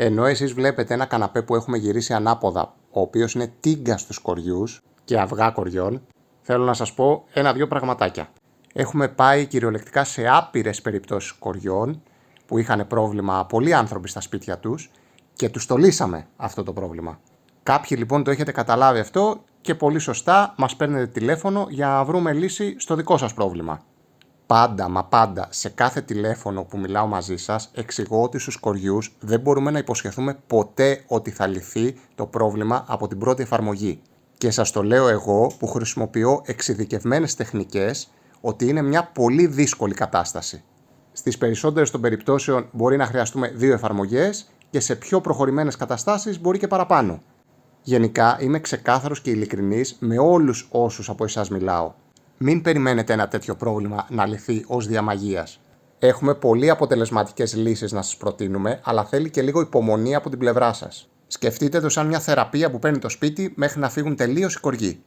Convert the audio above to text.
Ενώ εσείς βλέπετε ένα καναπέ που έχουμε γυρίσει ανάποδα, ο οποίος είναι τίγκα στους κοριούς και αυγά κοριών, θέλω να σας πω ένα-δυο πραγματάκια. Έχουμε πάει κυριολεκτικά σε άπειρες περιπτώσεις κοριών που είχαν πρόβλημα πολλοί άνθρωποι στα σπίτια τους και τους το λύσαμε αυτό το πρόβλημα. Κάποιοι λοιπόν το έχετε καταλάβει αυτό και πολύ σωστά μας παίρνετε τηλέφωνο για να βρούμε λύση στο δικό σας πρόβλημα. Πάντα, μα πάντα, σε κάθε τηλέφωνο που μιλάω μαζί σας, εξηγώ ότι στους κοριούς δεν μπορούμε να υποσχεθούμε ποτέ ότι θα λυθεί το πρόβλημα από την πρώτη εφαρμογή. Και σας το λέω εγώ που χρησιμοποιώ εξειδικευμένες τεχνικές, ότι είναι μια πολύ δύσκολη κατάσταση. Στις περισσότερες των περιπτώσεων μπορεί να χρειαστούμε 2 εφαρμογές και σε πιο προχωρημένες καταστάσεις μπορεί και παραπάνω. Γενικά είμαι ξεκάθαρος και ειλικρινής με όλους όσους από εσάς μιλάω. Μην περιμένετε ένα τέτοιο πρόβλημα να λυθεί ως δια μαγείας. Έχουμε πολύ αποτελεσματικές λύσεις να σας προτείνουμε, αλλά θέλει και λίγο υπομονή από την πλευρά σας. Σκεφτείτε το σαν μια θεραπεία που παίρνει το σπίτι μέχρι να φύγουν τελείως οι κοριοί.